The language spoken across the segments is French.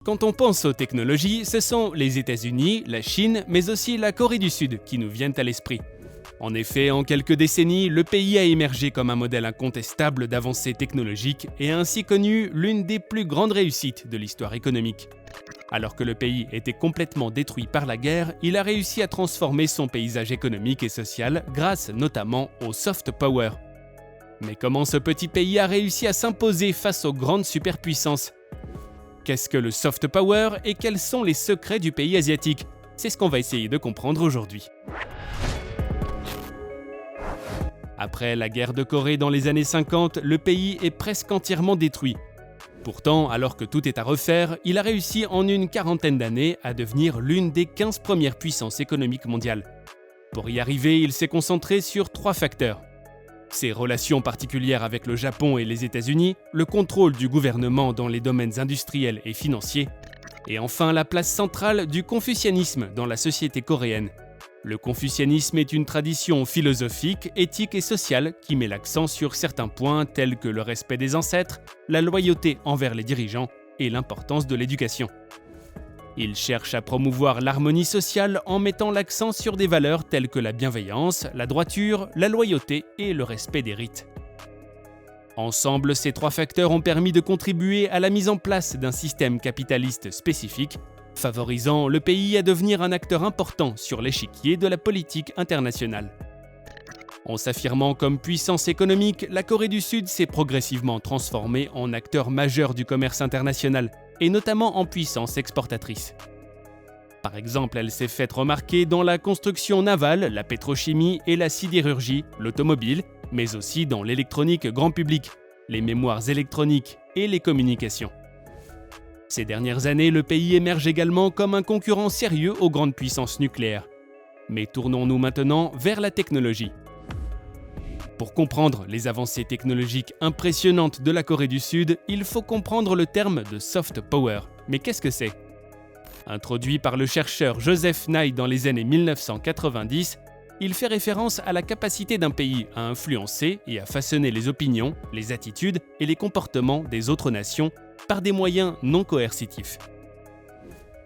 Quand on pense aux technologies, ce sont les États-Unis, la Chine, mais aussi la Corée du Sud qui nous viennent à l'esprit. En effet, en quelques décennies, le pays a émergé comme un modèle incontestable d'avancées technologiques et a ainsi connu l'une des plus grandes réussites de l'histoire économique. Alors que le pays était complètement détruit par la guerre, il a réussi à transformer son paysage économique et social grâce notamment au soft power. Mais comment ce petit pays a réussi à s'imposer face aux grandes superpuissances ? Qu'est-ce que le soft power et quels sont les secrets du pays asiatique ? C'est ce qu'on va essayer de comprendre aujourd'hui. Après la guerre de Corée dans les années 50, le pays est presque entièrement détruit. Pourtant, alors que tout est à refaire, il a réussi en une quarantaine d'années à devenir l'une des 15 premières puissances économiques mondiales. Pour y arriver, il s'est concentré sur 3 facteurs. Ses relations particulières avec le Japon et les États-Unis, le contrôle du gouvernement dans les domaines industriels et financiers, et enfin la place centrale du confucianisme dans la société coréenne. Le confucianisme est une tradition philosophique, éthique et sociale qui met l'accent sur certains points tels que le respect des ancêtres, la loyauté envers les dirigeants et l'importance de l'éducation. Il cherche à promouvoir l'harmonie sociale en mettant l'accent sur des valeurs telles que la bienveillance, la droiture, la loyauté et le respect des rites. Ensemble, ces 3 facteurs ont permis de contribuer à la mise en place d'un système capitaliste spécifique, favorisant le pays à devenir un acteur important sur l'échiquier de la politique internationale. En s'affirmant comme puissance économique, la Corée du Sud s'est progressivement transformée en acteur majeur du commerce international, et notamment en puissance exportatrice. Par exemple, elle s'est faite remarquer dans la construction navale, la pétrochimie et la sidérurgie, l'automobile, mais aussi dans l'électronique grand public, les mémoires électroniques et les communications. Ces dernières années, le pays émerge également comme un concurrent sérieux aux grandes puissances nucléaires. Mais tournons-nous maintenant vers la technologie. Pour comprendre les avancées technologiques impressionnantes de la Corée du Sud, il faut comprendre le terme de soft power. Mais qu'est-ce que c'est ? Introduit par le chercheur Joseph Nye dans les années 1990, il fait référence à la capacité d'un pays à influencer et à façonner les opinions, les attitudes et les comportements des autres nations par des moyens non coercitifs.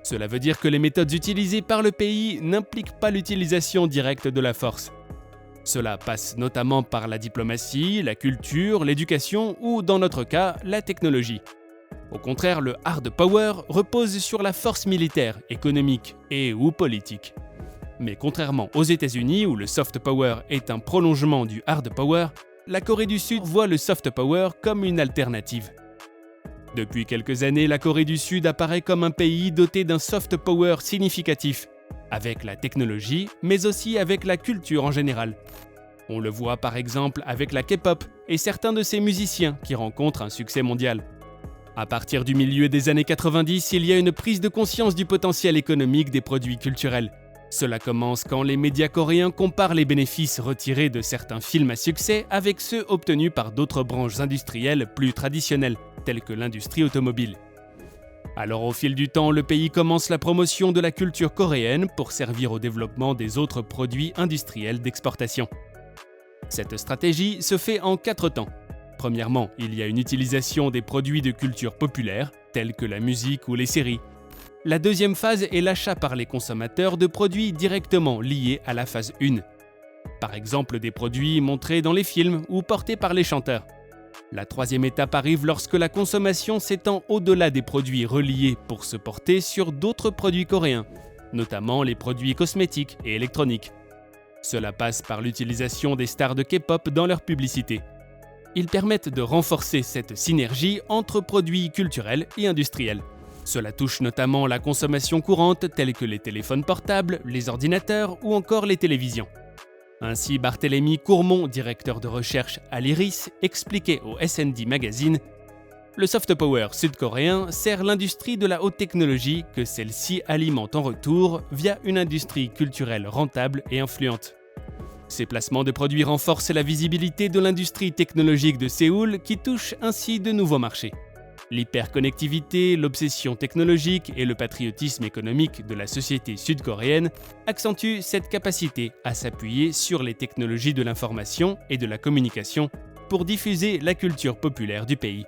Cela veut dire que les méthodes utilisées par le pays n'impliquent pas l'utilisation directe de la force. Cela passe notamment par la diplomatie, la culture, l'éducation ou, dans notre cas, la technologie. Au contraire, le hard power repose sur la force militaire, économique et/ou politique. Mais contrairement aux États-Unis où le soft power est un prolongement du hard power, la Corée du Sud voit le soft power comme une alternative. Depuis quelques années, la Corée du Sud apparaît comme un pays doté d'un soft power significatif, avec la technologie, mais aussi avec la culture en général. On le voit par exemple avec la K-pop et certains de ses musiciens qui rencontrent un succès mondial. À partir du milieu des années 90, il y a une prise de conscience du potentiel économique des produits culturels. Cela commence quand les médias coréens comparent les bénéfices retirés de certains films à succès avec ceux obtenus par d'autres branches industrielles plus traditionnelles, telles que l'industrie automobile. Alors au fil du temps, le pays commence la promotion de la culture coréenne pour servir au développement des autres produits industriels d'exportation. Cette stratégie se fait en 4 temps. Premièrement, il y a une utilisation des produits de culture populaire, tels que la musique ou les séries. La deuxième phase est l'achat par les consommateurs de produits directement liés à la phase 1. Par exemple, des produits montrés dans les films ou portés par les chanteurs. La troisième étape arrive lorsque la consommation s'étend au-delà des produits reliés pour se porter sur d'autres produits coréens, notamment les produits cosmétiques et électroniques. Cela passe par l'utilisation des stars de K-pop dans leurs publicités. Ils permettent de renforcer cette synergie entre produits culturels et industriels. Cela touche notamment la consommation courante telle que les téléphones portables, les ordinateurs ou encore les télévisions. Ainsi, Barthélemy Courmont, directeur de recherche à l'IRIS, expliquait au S&D Magazine « Le soft power sud-coréen sert l'industrie de la haute technologie que celle-ci alimente en retour via une industrie culturelle rentable et influente. Ces placements de produits renforcent la visibilité de l'industrie technologique de Séoul qui touche ainsi de nouveaux marchés. L'hyperconnectivité, l'obsession technologique et le patriotisme économique de la société sud-coréenne accentuent cette capacité à s'appuyer sur les technologies de l'information et de la communication pour diffuser la culture populaire du pays.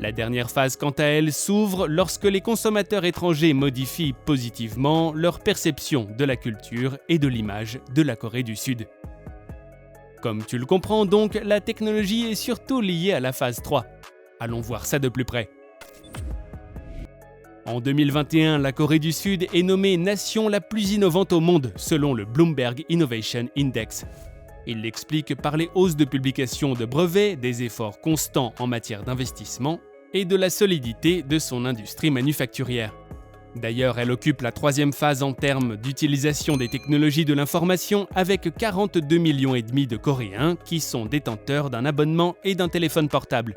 La dernière phase, quant à elle, s'ouvre lorsque les consommateurs étrangers modifient positivement leur perception de la culture et de l'image de la Corée du Sud. Comme tu le comprends donc, la technologie est surtout liée à la phase 3. Allons voir ça de plus près. En 2021, la Corée du Sud est nommée nation la plus innovante au monde selon le Bloomberg Innovation Index. Il l'explique par les hausses de publication de brevets, des efforts constants en matière d'investissement et de la solidité de son industrie manufacturière. D'ailleurs, elle occupe la troisième phase en termes d'utilisation des technologies de l'information avec 42,5 millions de Coréens qui sont détenteurs d'un abonnement et d'un téléphone portable,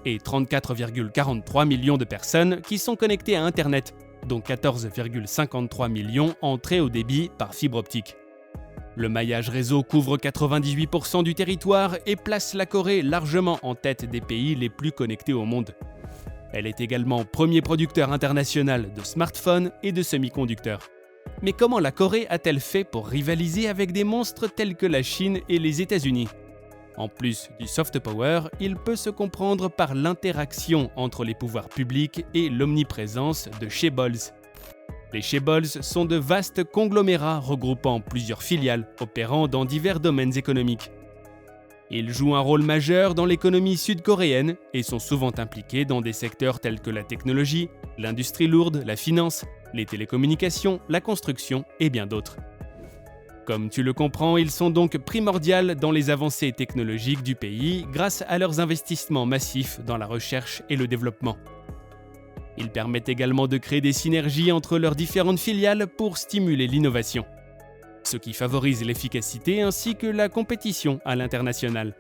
et 34,43 millions de personnes qui sont connectées à Internet, dont 14,53 millions en très haut débit par fibre optique. Le maillage réseau couvre 98% du territoire et place la Corée largement en tête des pays les plus connectés au monde. Elle est également premier producteur international de smartphones et de semi-conducteurs. Mais comment la Corée a-t-elle fait pour rivaliser avec des monstres tels que la Chine et les États-Unis ? En plus du soft power, il peut se comprendre par l'interaction entre les pouvoirs publics et l'omniprésence de chaebols. Les chaebols sont de vastes conglomérats regroupant plusieurs filiales opérant dans divers domaines économiques. Ils jouent un rôle majeur dans l'économie sud-coréenne et sont souvent impliqués dans des secteurs tels que la technologie, l'industrie lourde, la finance, les télécommunications, la construction et bien d'autres. Comme tu le comprends, ils sont donc primordiaux dans les avancées technologiques du pays grâce à leurs investissements massifs dans la recherche et le développement. Ils permettent également de créer des synergies entre leurs différentes filiales pour stimuler l'innovation, ce qui favorise l'efficacité ainsi que la compétition à l'international.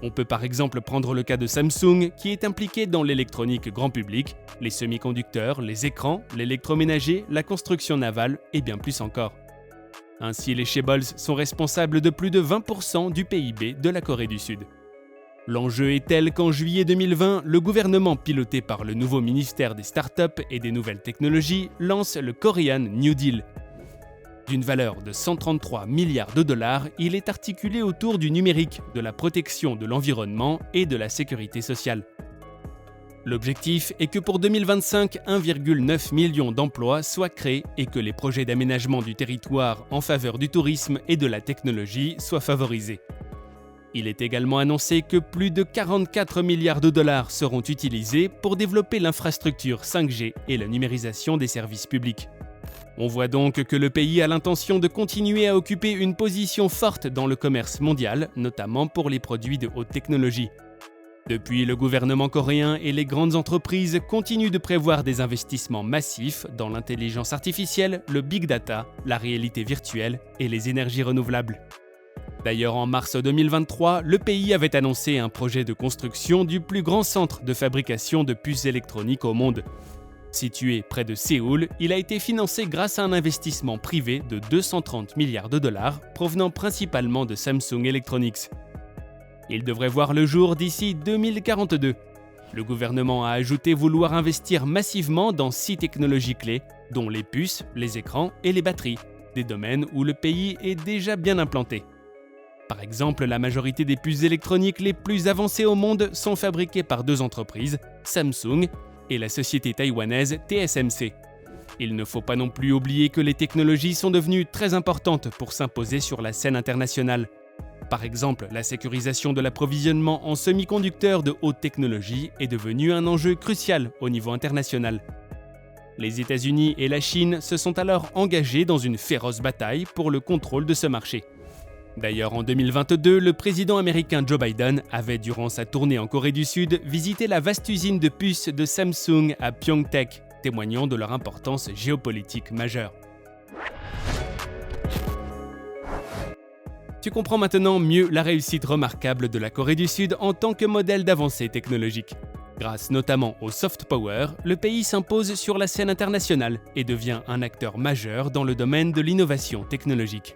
On peut par exemple prendre le cas de Samsung qui est impliqué dans l'électronique grand public, les semi-conducteurs, les écrans, l'électroménager, la construction navale et bien plus encore. Ainsi, les chaebols sont responsables de plus de 20% du PIB de la Corée du Sud. L'enjeu est tel qu'en juillet 2020, le gouvernement piloté par le nouveau ministère des Startups et des Nouvelles Technologies lance le Korean New Deal. D'une valeur de 133 milliards de dollars, il est articulé autour du numérique, de la protection de l'environnement et de la sécurité sociale. L'objectif est que pour 2025, 1,9 million d'emplois soient créés et que les projets d'aménagement du territoire en faveur du tourisme et de la technologie soient favorisés. Il est également annoncé que plus de 44 milliards de dollars seront utilisés pour développer l'infrastructure 5G et la numérisation des services publics. On voit donc que le pays a l'intention de continuer à occuper une position forte dans le commerce mondial, notamment pour les produits de haute technologie. Depuis, le gouvernement coréen et les grandes entreprises continuent de prévoir des investissements massifs dans l'intelligence artificielle, le big data, la réalité virtuelle et les énergies renouvelables. D'ailleurs, en mars 2023, le pays avait annoncé un projet de construction du plus grand centre de fabrication de puces électroniques au monde. Situé près de Séoul, il a été financé grâce à un investissement privé de 230 milliards de dollars provenant principalement de Samsung Electronics. Il devrait voir le jour d'ici 2042. Le gouvernement a ajouté vouloir investir massivement dans 6 technologies clés, dont les puces, les écrans et les batteries, des domaines où le pays est déjà bien implanté. Par exemple, la majorité des puces électroniques les plus avancées au monde sont fabriquées par 2 entreprises, Samsung et la société taïwanaise TSMC. Il ne faut pas non plus oublier que les technologies sont devenues très importantes pour s'imposer sur la scène internationale. Par exemple, la sécurisation de l'approvisionnement en semi-conducteurs de haute technologie est devenue un enjeu crucial au niveau international. Les États-Unis et la Chine se sont alors engagés dans une féroce bataille pour le contrôle de ce marché. D'ailleurs, en 2022, le président américain Joe Biden avait, durant sa tournée en Corée du Sud, visité la vaste usine de puces de Samsung à Pyeongtaek, témoignant de leur importance géopolitique majeure. Tu comprends maintenant mieux la réussite remarquable de la Corée du Sud en tant que modèle d'avancée technologique. Grâce notamment au soft power, le pays s'impose sur la scène internationale et devient un acteur majeur dans le domaine de l'innovation technologique.